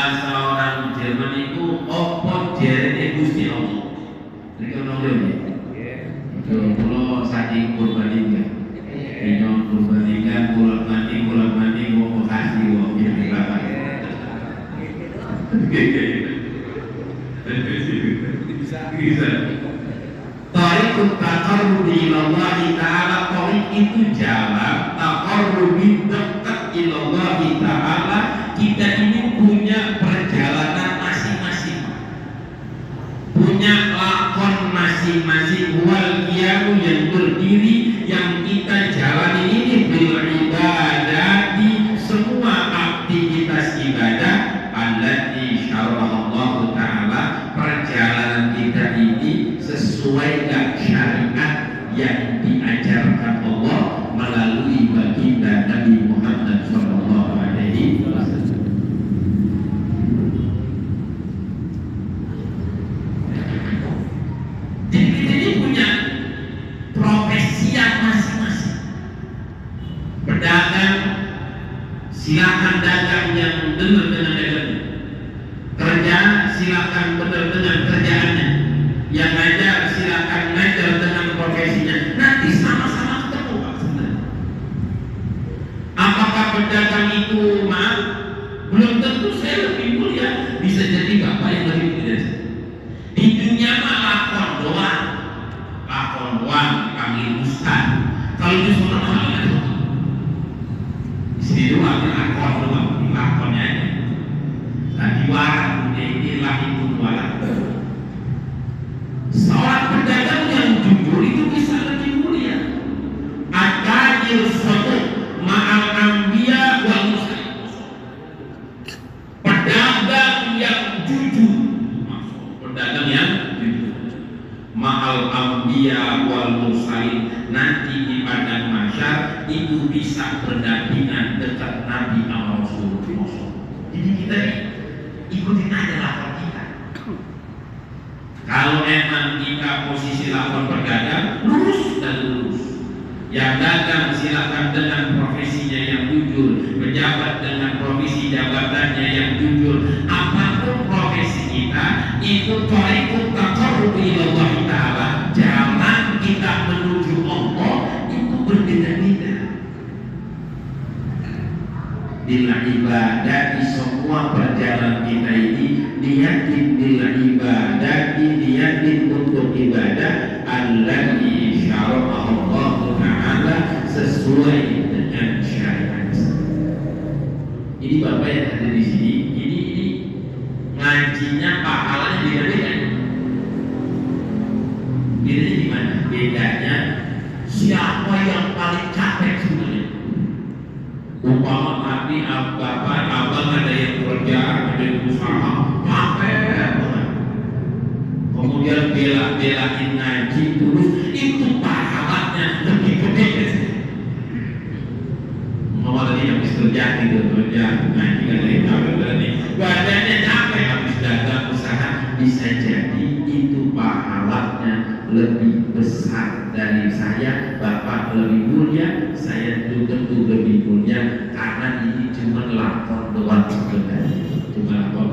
bahasa orang Jerman itu opo jerene Gusti Allah. Iki ono lho ya. Kulo saking Purbalingga. Dino Purbalingga kula mati kok kasih kok iki Bapak. Bisa. Tariqut taqarrubi ila Allah Ta'ala, tariq itu jalan taqarrubi dekat ila Allah Ta'ala. Kita ini punya perjalanan masing-masing, punya lakon masing-masing, wal qiyamu yang berdiri yang kita jalani ini bil ibadati, semua aktivitas ibadah allati syaraha Allah Ta'ala, perjalanan kita ini sesuai dengan syariat yang diajarkan Allah melalui baginda Nabi Muhammad sallallahu alaihi wasallam. Jadi kita ini punya profesi yang masing-masing. Pedagang, silakan dagang yang benar dengan dagangnya. Kerja, silakan benar dengan kerjaannya. Yang ngajar, silakan ngajar dengan profesinya. Nanti sama-sama ketemu Pak sebenarnya. Apakah pedagang itu maaf? Belum tentu saya lebih mulia. Bisa jadi Bapak yang lebih mulia. Di dunia mah lakon doang, panggil ustaz. Kalau di sana mana? Di sini doang lakon doang, lakonnya aja. Tadi warak, ini lagi pun warak. Seorang pedagang yang jujur itu bisa lebih mulia. At-tajir sadiq ma'al anbiya wal mursalin. Pedagang yang jujur, pedagang yang jujur ma'al anbiya wal mursalin, nanti di padang mahsyar itu bisa berdampingan dekat Nabi sama Rasulullah. Jadi kita ikutin aja lakon kita. Kalau emang kita posisi lakon pedagang, lurus dan lurus. Yang dagang silakan dengan profesinya yang jujur, pejabat dengan profesi jabatannya yang jujur. Apapun profesi kita, itu tariqut taqarrub ila Allah Ta'ala. Jalan kita menuju Allah itu berbeda-beda. Bila ibadah di semua perjalanan kita ini niatin bila ibadah, niatin untuk ibadah allati syara'a Allah Ta'ala sesuai dengan syariat. Ini Bapak yang ada di sini, ini ngajinya pahalanya beda-beda. Bedanya gimana? Bedanya siapa yang paling capek sebenarnya? Umpama tadi bapak, abang ada yang kerja, ada yang usaha, capek banget. Kemudian bela-belain ngaji terus, itu pahalanya lebih gede. Umpama tadi habis kerja ngaji kan dari capek berarti badannya capek, habis dagang usaha, bisa jadi itu pahalanya lebih besar dari saya. Bapak lebih mulia, saya tentu lebih mulia, karena ini cuma lakon doang sebenarnya, cuma lakon.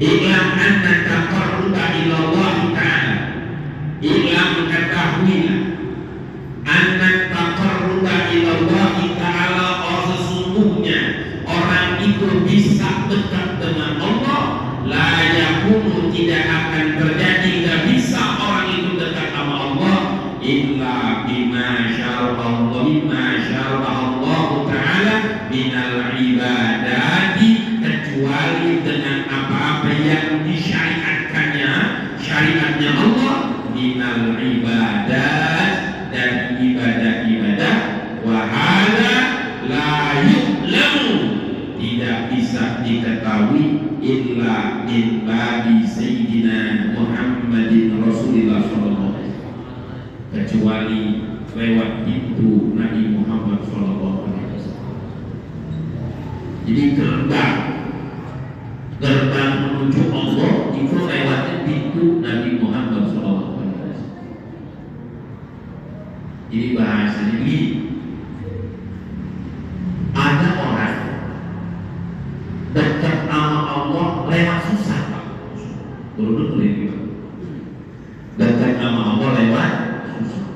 Iklam annaka qarruba ila Allah Ta'ala, iklam ketahuilah annaka qarruba ila Allah Ta'ala, sesungguhnya orang itu bisa dekat dengan Allah. La yakunu, tidak akan terjadi, tidak bisa orang itu dekat sama Allah illa bima syara'a Allah Ta'ala minal ibadati, kecuali dengan apa-apa yang disyariatkannya, syariatnya Allah, minal ibadat, dan ibadah-ibadah. Wa hadza la yu'lamu, tidak bisa diketahui illa min babi Sayyidina Muhammadin Rasulullah sallallahu alaihi wasallam, kecuali lewat pintu Nabi Muhammad sallallahu alaihi wasallam. Jadi gerbang menuju Allah itu lewatnya pintu Nabi Muhammad sallallahu alaihi wasallam. Jadi bahasanya begini, ada orang dekat sama Allah Turun ini dekat sama Allah lewat susah.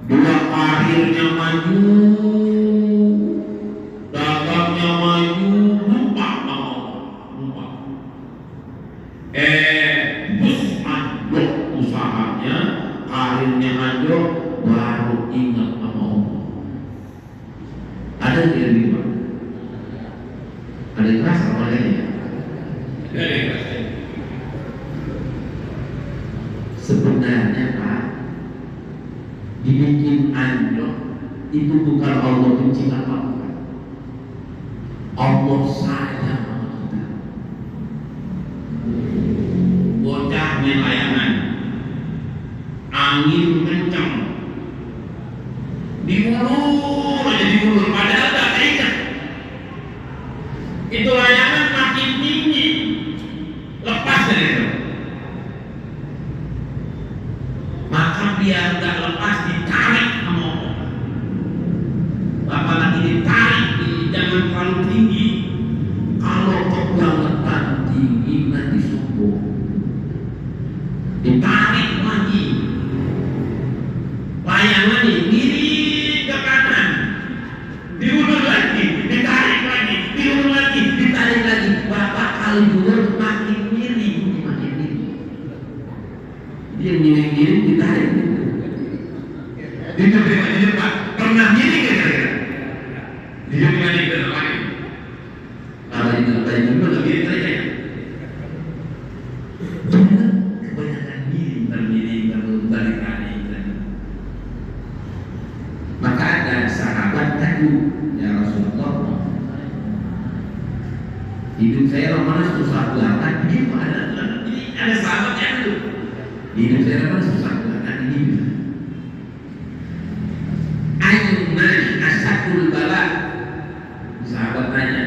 Dua karirnya maju, dagangnya maju, lupa sama Allah, bus anjlok usahanya, karirnya anjlok, baru ingat sama Allah. Ada yang di mana? Ada yang keras apa adanya? Sebenarnya Pak, dibikin anjlok itu bukan Allah benci apa-apa. Allah sayang sama kita. Bocah main layangan, angin kencang, diulur aja diulur, padahal gak terikat. Itu layangan makin tinggi, lepas dari itu. Maka biar gak lepas ditarik sama Allah. Apalagi ditarik, jangan terlalu tinggi. Kalau kebangetan tinggi nanti sombong. Ditarik lagi, layangan ini miring ke kanan, diulur lagi, ditarik lagi, diulur lagi, ditarik lagi. Berapa kali diulur makin miring, makin miring. Dia miring-miring ditarik. Dia Pak pernah miring kan kira-kira? Dia miring ke lagi. Kalau itu tadi juga nggak miring saja. Kebanyakan miring, terbalik-balik. Maka ada sahabat tadi, ya Rasulullah, hidup saya Ramadan susah banget. Ini ada sahabat yang itu. Hidup saya Ramadan susah banget ini. Ayyuna asyadul bala. Sahabat tanya,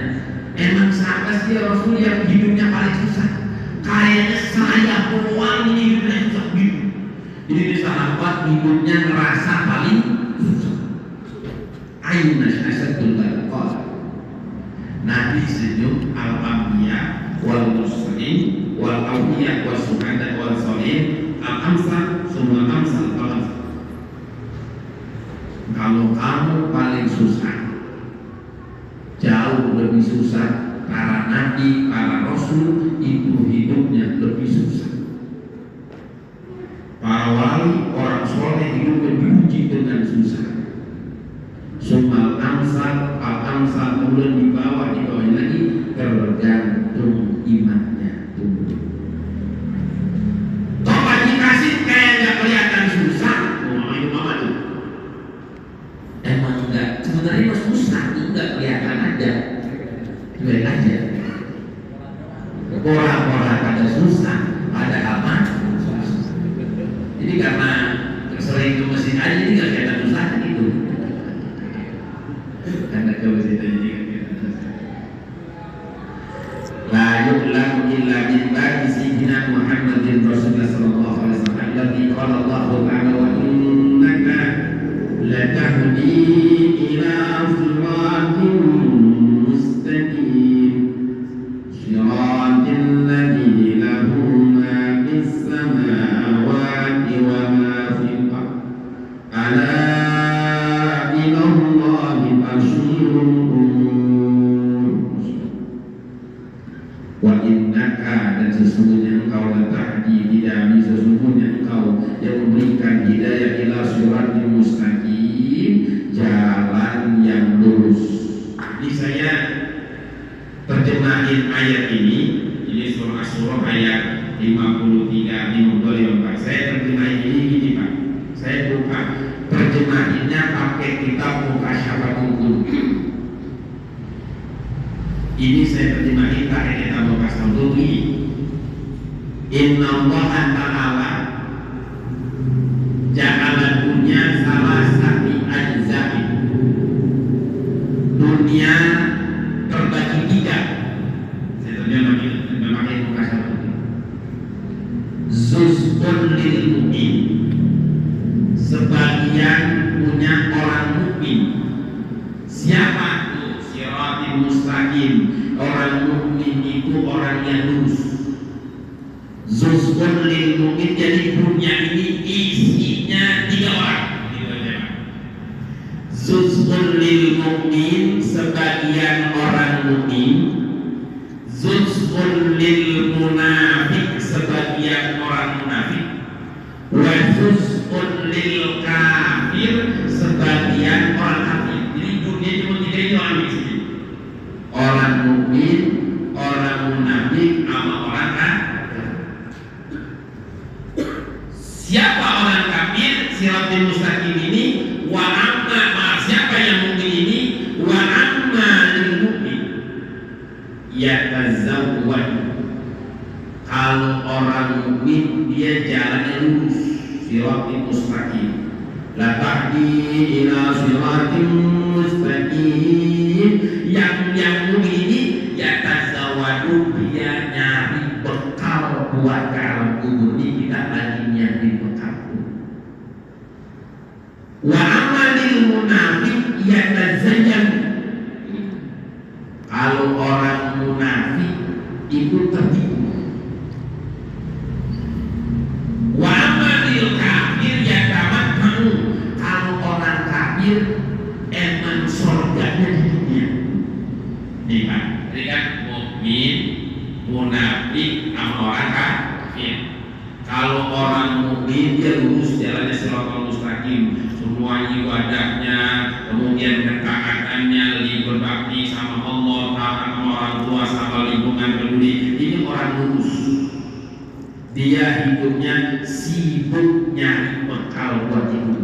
emang siapa sih Rasul yang hidupnya paling susah? Kayaknya saya doang ini hidupnya susah gitu. Jadi sahabat hidupnya ngerasa paling susah. Ayyuna asyadul bala. Nabi senyum, al-anbiya wal mursalin wal awliya was suhada wal sholihin al-amsal semua amsal al-amsal. Kalau kamu paling susah, jauh lebih susah para nabi, para rasul itu hidupnya lebih susah. Para wali, orang soleh hidupnya diuji dengan susah. Sumal amsal, al-amsal kemudian di bawah lagi tergantung imannya tumbuh. Tobat dikasih kayak nggak kelihatan susah, mama tuh. Emang enggak, sebenarnya mas susah itu nggak kelihatan aja, cuek aja. Orang-orang pada susah, pada apa? Susah. Jadi karena sering ke mesin aja, ini nggak kelihatan susah gitu. Karena ke mesin aja nggak kelihatan susah. La yu'lamu illa min ba'di sayyidina Muhammadin Rasulullah sallallahu alaihi wasallam. Alladzi qala Allahu ta'ala wa innaka latahdi ila siratin mustaqim siratil ladzi lahu ma fis samawati wa ma fil ardh ala ila Allahi masirun wa innaka, dan sesungguhnya engkau latahdi tidak bisa, sesungguhnya engkau yang memberikan hidayah ila siratil mustaqim, jalan yang lurus. Ini saya terjemahin ayat ini surah Asy-Syura ayat 53, 54. Saya terjemahin ini gini Pak. Saya buka terjemahinnya pakai kitab Mukasyafahul Qulub. Ini saya terjemahin pakai kitab Mukasyafahul Qulub. Inna Allah ta'ala ja'ala dunya salah satu ajza'i. Dunia terbagi tiga. Saya terjemahin Mukasyafahul Qulub. Zuzqun lil mu'min, sebagian punya orang mukmin. Siapa itu? Siratul mustaqim. Orang mukmin itu orang yang lurus. Zuzfun lil mu'min, jadi dunia ini isinya 3 orang. Zuzfun lil mu'min, sebagian orang mukmin. Zuzfun lil munafik, sebagian orang munafik. Wa zuzfun lil kafir, sebagian orang kafir. Jadi dunia cuma 3 itu orang di sini. Orang mukmin, orang munafik, sama orang kafir. Siapa orang kafir? Siratul mustaqim ini. Wa amma, siapa yang mukmin ini? Wa amma lil mukmin yatazawwaj. Kalau orang mukmin dia jalannya lurus, siratul mustaqim. La tahdi ila siratul mustaqim. Yang mukmin ini yatazawwaju, dia nyari bekal buat alam kubur ini, kita lagi nyari bekal. Wa amalil munafik yatazayyan. Kalau orang munafik itu tertipu. Wa amalil kafir yatamatta'u. Kalau orang kafir emang surganya di dunia. Nih Pak, ini kan mukmin, munafik, sama orang kafir. Kalau orang mukmin dia lurus jalannya siratal mustaqim, semua ibadahnya, kemudian ketaatannya, lebih berbakti sama Allah, taat sama orang tua, sama lingkungan peduli. Ini orang lurus. Dia hidupnya sibuk nyari bekal buat hidup.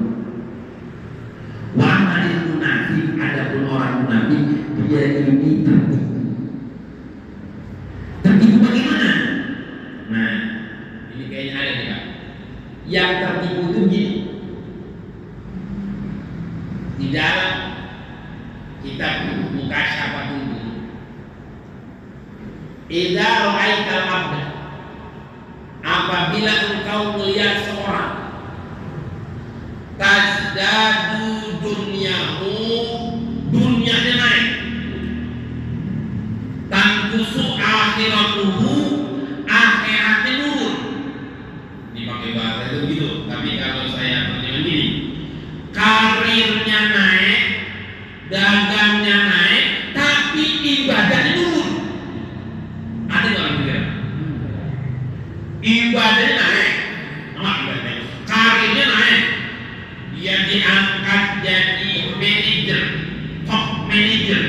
Wa amalil munafik, adapun orang munafik dia ini tertipu. Tertipu bagaimana? Nah, ini kayaknya ada nih Pak. Yang tertipu itu gini. Di dalam kitab Mukasyafah itu, idza ra'aital abda, apabila engkau melihat seorang tazdadu dunyahu, dunianya naik, tanqusu akhiratuhu, akhiratnya turun. Ini pakai bahasa itu begitu, tapi kalau saya terjemah gini, karirnya naik, dagangnya naik, tapi ibadahnya turun. Ada nggak orang pikir? Ibadahnya naik, karirnya naik, dia diangkat jadi manajer, top manajer.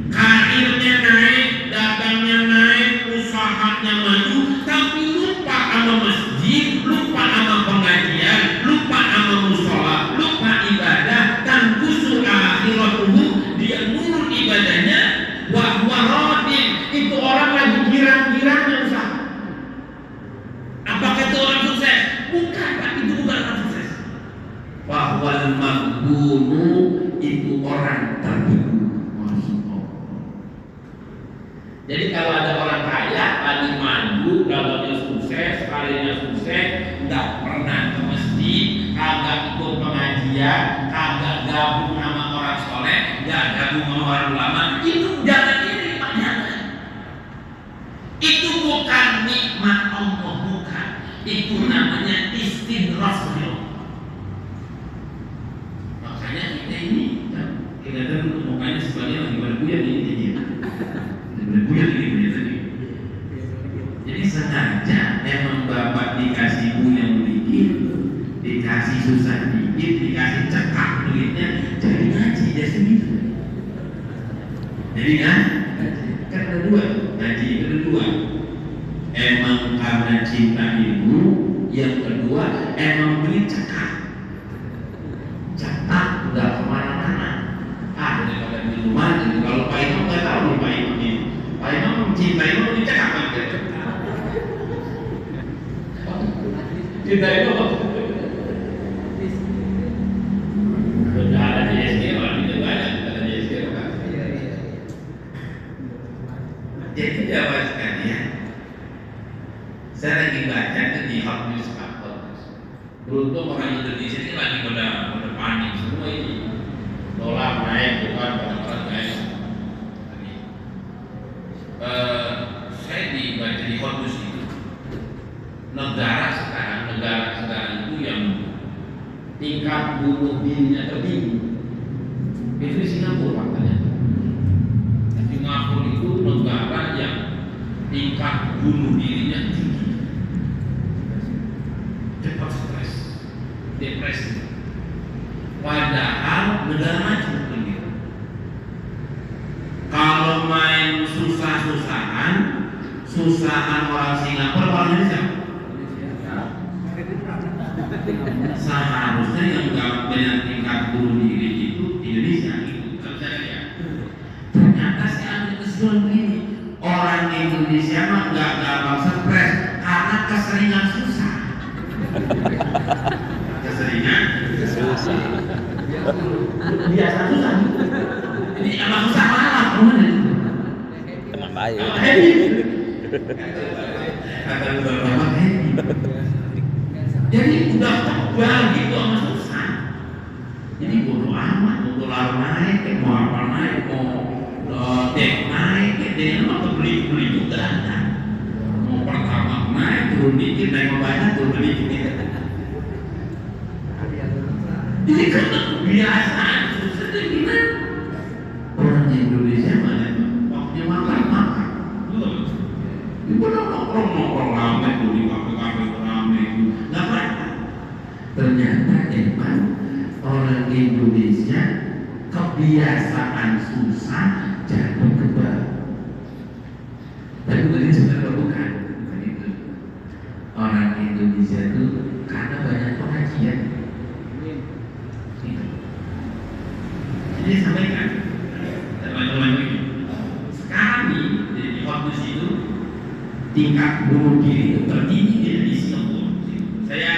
Karirnya naik, dagangnya naik, usahanya maju, tapi lupa sama masjid, lupa sama pengajian, lupa sama musola, lupa ibadah. Tanqusu akhiratuhu, dia nurun ibadahnya. Wa huwa radin, itu orang lagi girang-girangnya usaha. Apakah itu orang sukses? Bukan, Pak, itu bukan orang sukses. Wa huwal maghbunu, itu orang tertipu. Jadi kalau ada orang kaya lagi maju, dalamnya sukses, karirnya sukses, nggak pernah ke masjid, kagak ikut pengajian, kagak gabung sama orang soleh, nggak gabung sama orang ulama, itu jangan iri, Pak, jangan. Itu bukan nikmat Allah, bukan. Itu namanya istidras. Makanya kita ini, kita tuh mukanya sebagai lagi berbuya ini dia. Berbuya ini tadi. Jadi sengaja emang bapak dikasih yang dikit, dikasih susah dikit, dikasih cekak duitnya, jadi ngaji dia segitu. Jadi kan kedua, ngaji kedua, emang karena cinta ilmu, yang kedua emang duit cekak, nggak kemana-mana. Daripada di rumah, jadi kalau Pak Imam nggak tahu nih Pak Imam ini. Pak Imam cinta ilmu ini cekak apa? Cinta ilmu apa? Ada di SG, orang itu banyak ada di SG kan. Jadi jawab sekalian, saya lagi baca itu di Hot News Kapal. Beruntung orang Indonesia ini lagi pada panik semua ini. Dolar naik, bukan barang-barang naik. Saya dibaca di Hot News itu. tingkat bunuh dirinya tertinggi itu di Singapura faktanya. Singapura itu negara yang tingkat bunuh dirinya tinggi, cepat stres, depresi. Padahal negara maju begitu. Kalau main susah-susahan, susahan orang Singapura, orang Indonesia. Seharusnya yang gak banyak tingkat bunuh diri itu Indonesia itu terjadi ya. Ternyata saya ambil kesimpulan begini, orang Indonesia mah gak gampang stres karena keseringan susah. Keseringan susah. Biasa susah. Jadi emang susah malah kemana itu? Emang baik. Kata beberapa happy. Jadi udah tebal gitu sama susah. Jadi bodo amat, mau dolar naik, mau apa naik, mau dek naik, dia mau beli juga ada. Mau pertama naik, turun dikit, naik banyak, turun dikit. Jadi kan kebiasaan susah jadi gimana? Orang Indonesia mana waktunya makan. Ibu nongkrong ramai tuh di kafe-kafe ramai itu, nggak apa-apa. Ternyata emang orang Indonesia kebiasaan susah jadi kebal. Tapi tadi sebenarnya bukan itu. Orang Indonesia itu karena banyak pengajian. Jadi sampaikan teman-teman ini. Sekarang nih di waktu situ tingkat bunuh diri itu tertinggi di Singapura. Saya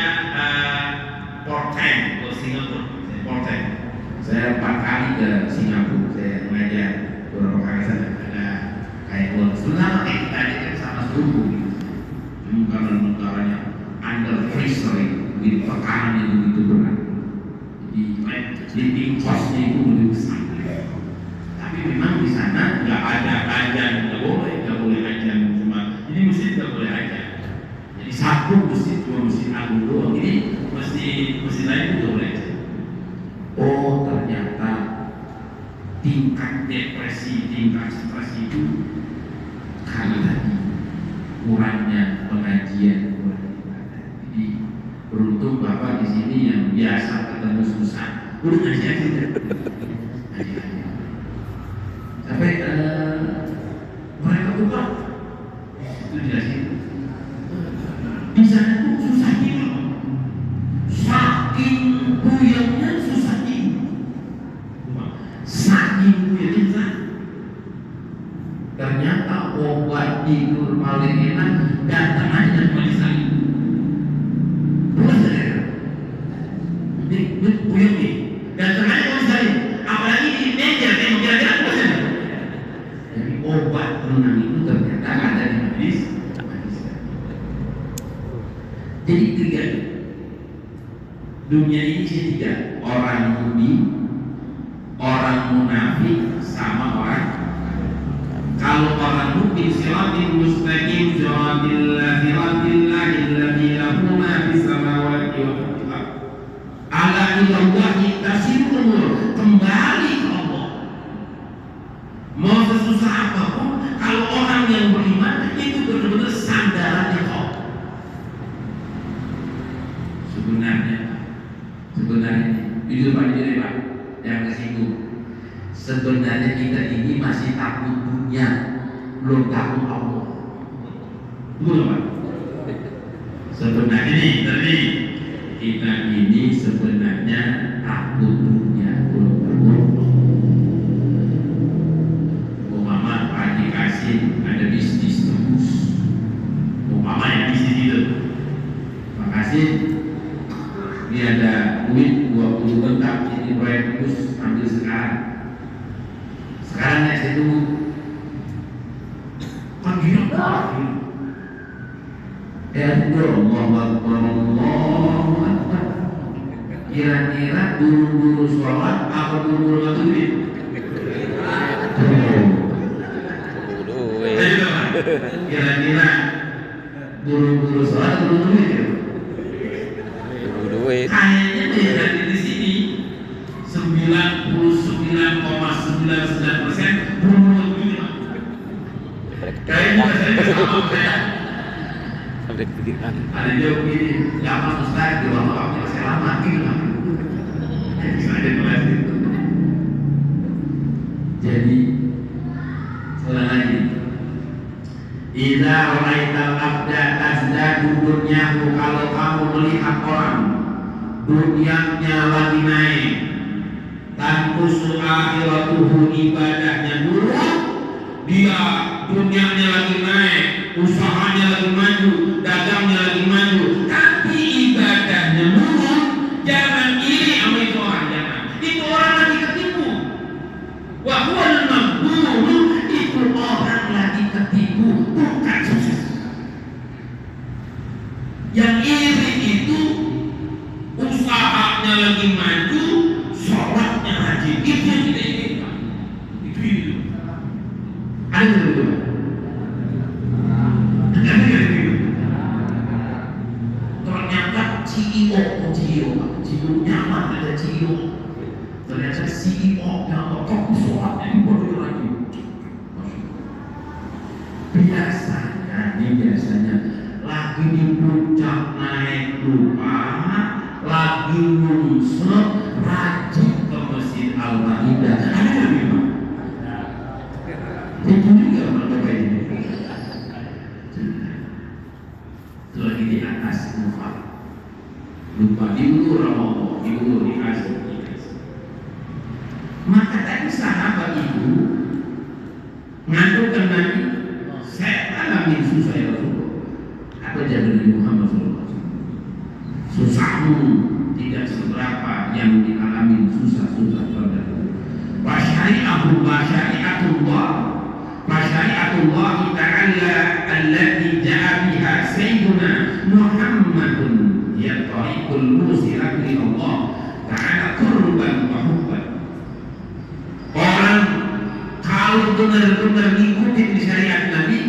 part-time ke Singapura. Saya 4 kali ke Singapura. Saya mengajar beberapa kali sana. Ada kayak selama kayak kita kan sama suku. Karena negaranya under pressure, di tekanan yang begitu berat. Jadi living cost-nya itu lebih besar. Tapi memang di sana nggak ada ajan, nggak boleh ajan cuma. Jadi masjid nggak boleh aja. Jadi satu masjid cuma masjid agung doang. Jadi masjid lain itu nggak boleh aja. Oh ternyata tingkat depresi, tingkat stres itu karena tadi kurangnya pengajian, kurang ibadah. Jadi beruntung Bapak di sini yang biasa ketemu susah, udah ngaji aja. Sampai mereka buka itu jelasin di sana tuh susah tidur, saking puyengnya susah tidur, saking puyengnya. Ternyata obat tidur paling enak datang aja dari sana. Ini puyeng nih, datang aja dari sana. Apalagi di meja, kira-kira jadi obat tenang itu ternyata ada di hadis. Jadi 3 dunia ini tiga, orang mukmin, orang munafik, sama orang. Kalau orang mukmin siratil mustaqim, siratil ladzina lahu ma fis samawati wa fil ardh. Ala ilallahi tasirul umur, kembali ke Allah. Mau sesusah apapun, kalau orang yang beriman itu benar-benar sandarannya Allah. Sebenarnya jujur Pak, yang kesinggung. Sebenarnya kita ini masih takut dunia, belum takut Allah. Betul Pak? Sebenarnya ini tadi kita ini sebenarnya takut dunia, belum takut Allah. Umpama Pak dikasih ada bisnis terus, umpama ya bisnis itu, makasih. Ini ada duit 20 bentak, ini proyek terus ambil sekarang. Sekarang ya saya tunggu. Kan gila banget. Allah. Kira-kira buru-buru sholat apa buru-buru ngambil duit? Kira-kira buru-buru sholat atau buru duit ya? Kayaknya tidak di saya. Sampai kepikiran. Ada dia begini, lama Ustaz, di waktu waktu saya lama gitu lah. Ada kelas itu. Jadi sekali lagi, idza ra'aital abda tazdadu dunyahu, kalau kamu melihat orang dunianya lagi naik, tanqusu akhiratuhu, ibadahnya nurun, dia dunianya lagi naik, usahanya lagi maju, dagangnya lagi maju, tapi ibadahnya nurun, jangan iri sama itu orang, jangan. Itu orang lagi ketipu. Wa huwal maghmur, itu orang lagi ketipu, bukan sukses. Yang iri itu usahanya lagi maju, sholatnya rajin, itu yang kita inginkan. Itu. Ada yang begitu? Ada yang begitu? Ternyata CEO nyaman ada CEO. Ternyata CEO yang kok sholatnya dibodoh lagi. Biasanya lagi di puncak naik lupa, lagi nyungsep, rajin ke masjid Al-Maidah. Ada yang begitu? Itu juga orang kayak ini. Itu lagi di atas lupa diulur Ramadan, diulur dikasih. Maka tadi sahabat itu ngadukan Nabi, saya alami susah ya Rasulullah. Apa jadi Muhammad SAW? Susahmu tidak seberapa yang dialami susah-susah terdahulu. Masyari'atullah ta'ala allati ja'a biha sayyiduna Muhammadun ya tariqul musirat li Allah ta'ala qurban wa hubban. Orang kalau benar-benar mengikuti syariat Nabi,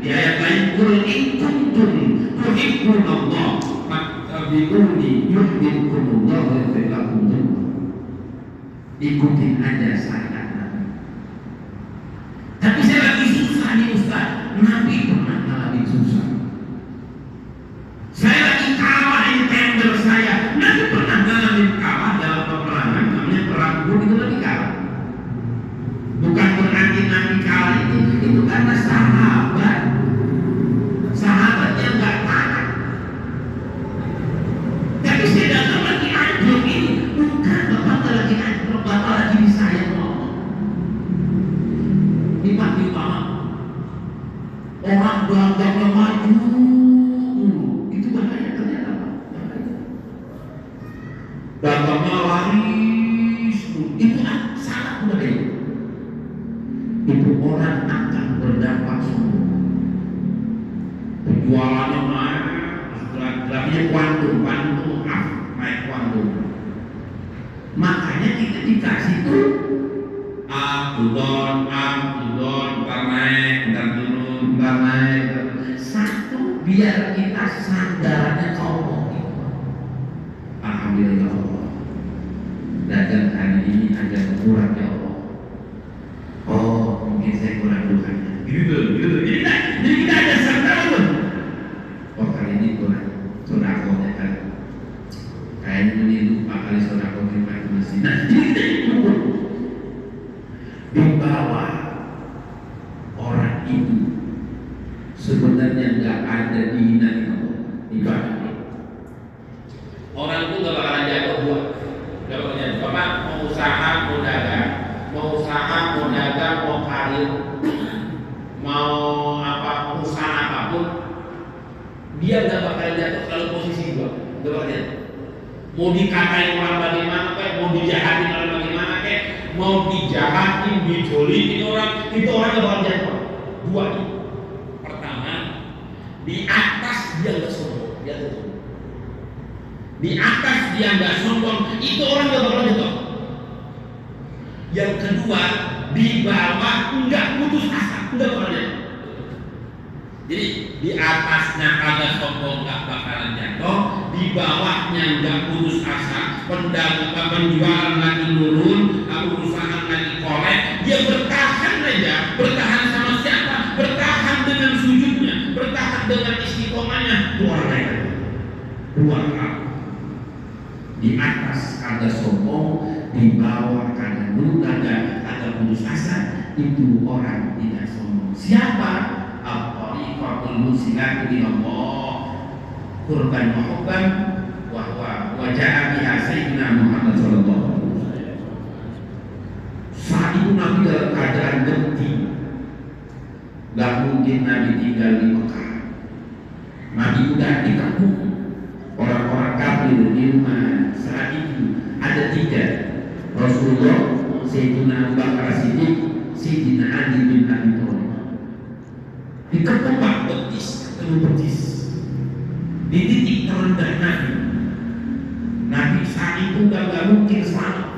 di ayat lain, qul in kuntum tuhibbunallah fattabi'uni yuhibbukumullah wa yaghfir lakum dzunubakum. Ikutin aja syariat Nabi. Tapi saya lagi susah nih Ustaz. Nabi pernah ngalamin susah. Saya lagi kalah ini tender saya. Nabi pernah ngalamin kalah dalam peperangan, namanya perang Uhud, itu lagi kalah. Bukan berarti Nabi kalah itu karena sahabatnya nggak taat. Tapi saya datang lagi anjlok ini, bukan bapak lagi anjlok, bapak lagi disayang Allah. Tiba-tiba orang dagangnya maju, itu bahaya ternyata Pak. Dagangnya laris, itu salah budaya. Itu orang akan berdampak semua. Penjualannya naik, grafiknya kuantum, naik kuantum. Makanya kita dikasih tuh abdon, ntar naik, ntar turun, ntar naik. Satu, biar kita sandarannya ke Allah. Alhamdulillah ya Allah. Dagang hari ini agak kurang ya Allah. Oh, mungkin saya kurang dukanya. Gitu. Jadi kita ada sandaran. Oh, kali ini kurang sodakohnya kan. Kayaknya ini lupa kali sodakoh terima ke masjid. Nah, jadi kita diukur. Di bawah orang itu sebenarnya nggak ada dihina ibadah. Orang itu nggak bakalan jatuh buat, nggak bakalan jatuh. Bapak mau usaha, mau dagang, mau karir, mau usaha apapun, dia nggak bakalan jatuh kalau posisi gua, nggak bakalan jatuh. Mau dikatain orang bagaimana kayak, mau dijahatin orang bagaimana kayak, mau dijahatin, dijolimin orang, itu orang nggak bakalan jatuh. Dua itu. Pertama, di atas dia nggak sombong, dia nggak sombong. Di atas dia nggak sombong, itu orang nggak bakalan jatuh. Yang kedua, di bawah nggak putus asa, nggak bakalan jatuh. Jadi di atasnya agak sombong nggak bakalan jatuh, di bawahnya nggak putus asa, penjualan lagi turun, usaha lagi kolek, dia bertahan aja, bertahan sama siapa? Bertahan dengan sujudnya, bertahan di bawah karena dulu kagak putus asa, itu orang tidak sombong. Siapa? Al-Tariqatul Musilatu ilallah Qurban wa hubban wa ja'a biha Sayyidina Muhammad sallallahu alaihi wasallam. Saat itu Nabi dalam keadaan genting. Gak mungkin Nabi tinggal di Mekah. Nabi udah dikepung orang-orang kafir di rumah. Saat itu ada 3, Rasulullah, Sayyidina Abu Bakar Siddiq, Sayyidina Ali bin Abi Thalib. Dikepung betis, ketemu betis. Di titik terendah Nabi. Nabi saat itu gak mungkin selamat.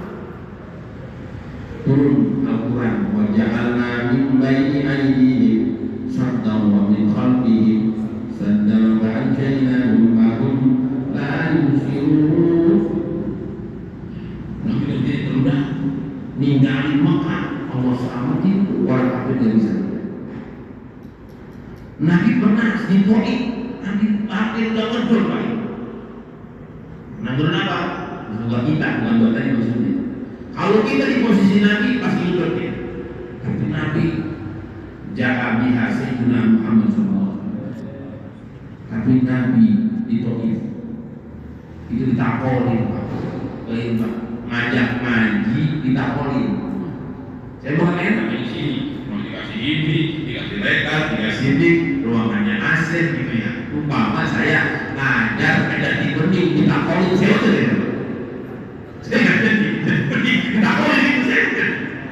Turun Al-Quran, wa ja'alna min baini aydihim saddan wa min khalfihim saddan wa anjaynahum ma'hum la yusirun. Nabi dari terendah ninggalin Mekah, Allah selamatin orang kafir dari sana. Nabi pernah di Taif, Nabi akhir udah ngedol Pak. Ngedol apa? Bukan kita, bukan buat tadi maksudnya. Kalau kita di posisi Nabi pasti ngedol ya. Tapi Nabi jaga biha Sayyidina Muhammad SAW. Tapi Nabi di Taif itu ditakolin Pak. Ngajak ngaji ditakolin. Saya bukan enak di sini, mau dikasih ini, dikasih lekat, dikasih ini, ruangannya AC gitu ya. Umpama saya ngajar ada di bening ditakolin saya tuh ya. Saya ngajar di bening ditakolin itu saya.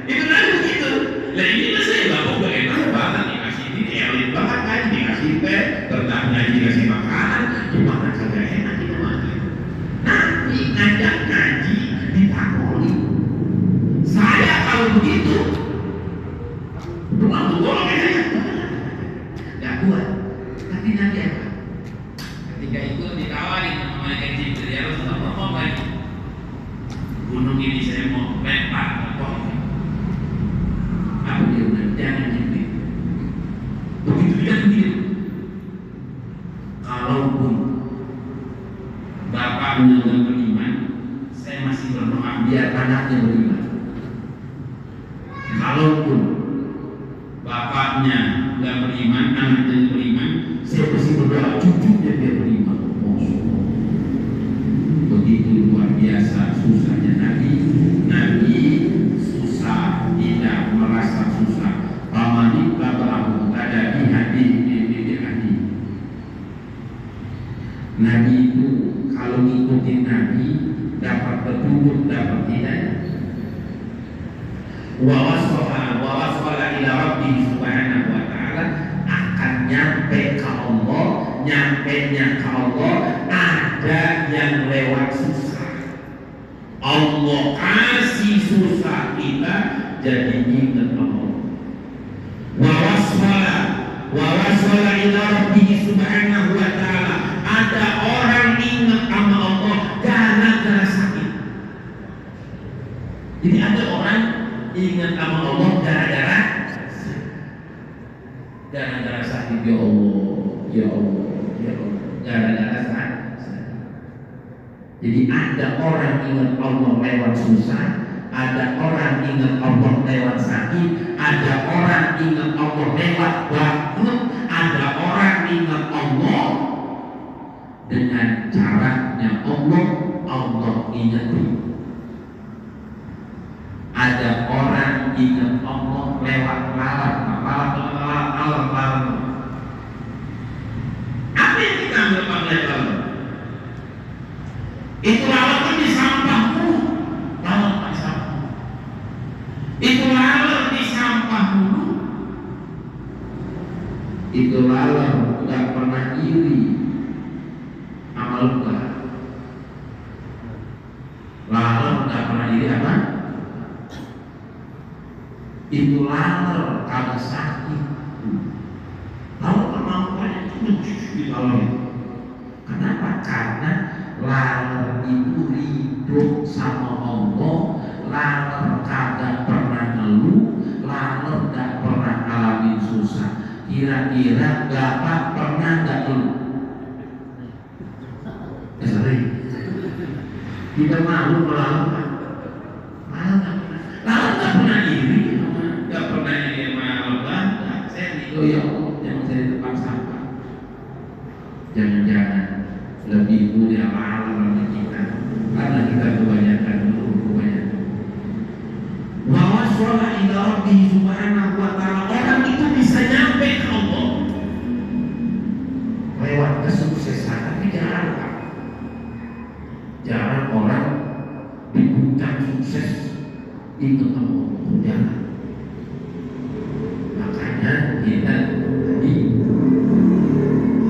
Itu nanti begitu. Lah ini lah saya bawa enak banget dikasih ini, elit banget kan, dikasih teh, tentang ngaji dikasih makanan, gimana kagak enak itu mah. Nanti ngajak ngaji ditakolin. Saya kalau begitu rumah golong ya saya gak kuat. Tapi nanti apa? Ketika itu ditawarin sama malaikat Jibril, ya Rasulullah mau lagi gunung ini saya mau lempar ke pohon. Apa dia bilang? Jangan Jibril. Begitu dia begitu. Kalaupun bapaknya gak beriman, saya masih berdoa biar anaknya beriman. Kalaupun bapaknya nggak beriman, anaknya beriman, saya masih berdoa cucunya biar beriman. Begitu luar biasa susahnya Nabi. Nabi susah, tidak merasa susah. Pamanik babahu ada di hati. Nabi itu kalau ngikutin Nabi dapat petunjuk, dapat hidayah. Wa wasala ila Rabbih subhanahu wa ta'ala, akan nyampe ke Allah. Nyampenya ke Allah ada yang lewat susah. Allah kasih susah kita jadi ingat Allah. Wa wasala ila Rabbih subhanahu wa ta'ala, ada orang ingat sama Allah gara-gara sakit. Jadi ada orang ingat sama Allah gara-gara sakit. Ya Allah, ya Allah, ya Allah, gara-gara sakit. Jadi ada orang ingat Allah lewat susah, ada orang ingat Allah lewat sakit, ada orang ingat Allah lewat bangkrut, ada orang ingat Allah dengan caranya Allah ingetin. Ada orang ingat Allah lewat lalat. Apa yang kita ambil pakai lalat? Itu lalat di sampahmu. Lalat di sampah. Itu lalat di sampahmu. Itu lalat tidak pernah iri. Amal bukan. Lalat tidak pernah iri apa? Itu laler kalau sakit. Lalu kemampuannya itu ditolong. Kenapa? Karena laler itu hidup sama Allah. Laler kagak pernah ngeluh, laler gak pernah ngalamin susah. Kira-kira bapak pernah gak ngeluh? Sering. Kita malu melakukan. Loh ya Allah, jangan jadi tempat sampah. Jangan-jangan lebih mulia alam kita karena kita kebanyakan dulu. Wa wasala ila Rabbi subhanahu wa ta'ala. Orang itu bisa nyampe ke Allah lewat kesuksesan, tapi jarang orang dibutuhkan sukses itu Allah. Jangan. Makanya kita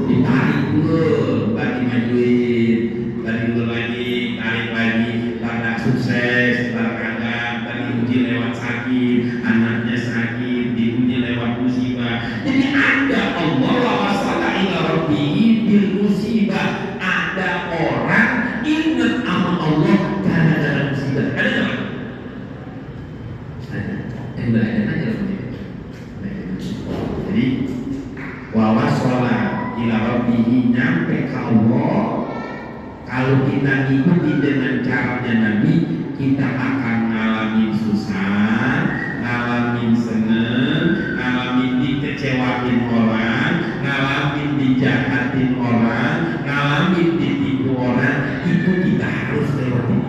ditarik dulu, bagi majuin, bagi dulu lagi, tarik lagi, pada sukses, pada kagak, tadi uji lewat sakit, anaknya sakit, diuji lewat musibah. Jadi ada Allah wasala ila rabbihi bil musibah. Ada orang ingat sama Allah karena ada musibah. Ada nggak? Ada. Ada aja jadi wa wasala ila rabbihi, nyampe ke Allah. Kalau kita ikuti dengan caranya Nabi, kita akan ngalamin susah, ngalamin seneng, ngalamin dikecewain orang, ngalamin dijahatin orang, ngalamin ditipu orang. Itu kita harus lewati.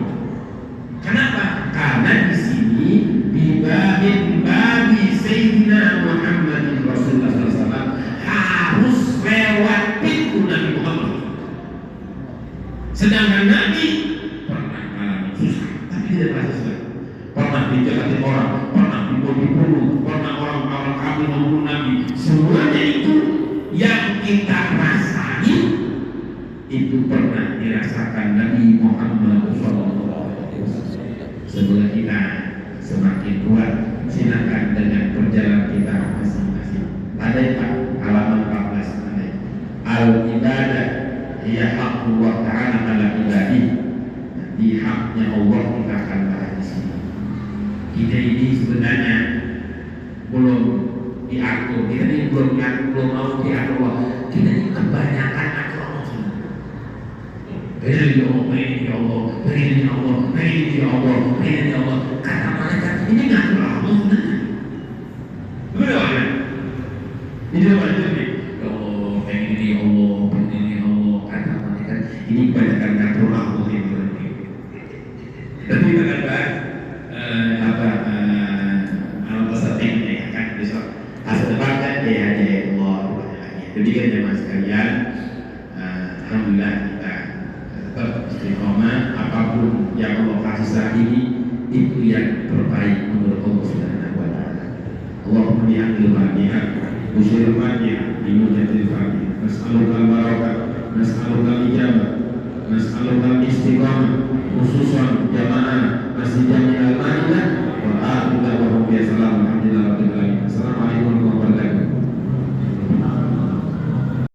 Kenapa? Karena di sini dibahin bagi Sayyidina Muhammad Rasulullah SAW harus lewat pintu Nabi Muhammad. Sedangkan Nabi pernah mengalami susah, tapi tidak merasa susah. Pernah dijahatin orang, pernah dibunuh, pernah orang-orang kafir membunuh Nabi. Semuanya itu yang kita rasain itu pernah dirasakan Nabi Muhammad SAW. Semoga kita semakin kuat. Silakan dengan perjalanan kita masing-masing. Ada Pak, halaman 14 ada. Al-ibadah ya haqqullah ta'ala ala ibadi. Di haknya Allah kita akan bahas di sini. Kita ini sebenarnya belum diatur. Kita ini belum mau diatur. Kita ini kebanyakan atur Allah. Pengen ya Allah, pengen ya Allah, pengen ya Allah, pengen ya Allah, pengen ya Allah. Kata malaikat ini ngatur Allah sebenarnya. Benar kan? Ini apa itu nih? Ya Allah, pengen ini ya Allah, pengen ini ya Allah. Kata malaikat ini kebanyakan ngatur Allah ini. Tapi kita akan bahas alam pesertanya ya kan besok. Asal depan kan ya Allah. Demikian jemaah sekalian. Alhamdulillah kita tetap istiqomah. Apapun yang Allah kasih saat ini itu yang terbaik menurut Allah Subhanahu wa ta'ala. Allahumma bihamdil fatiha usyir fatiha bimujatil fatiha nas'alukal barakah nas'alukal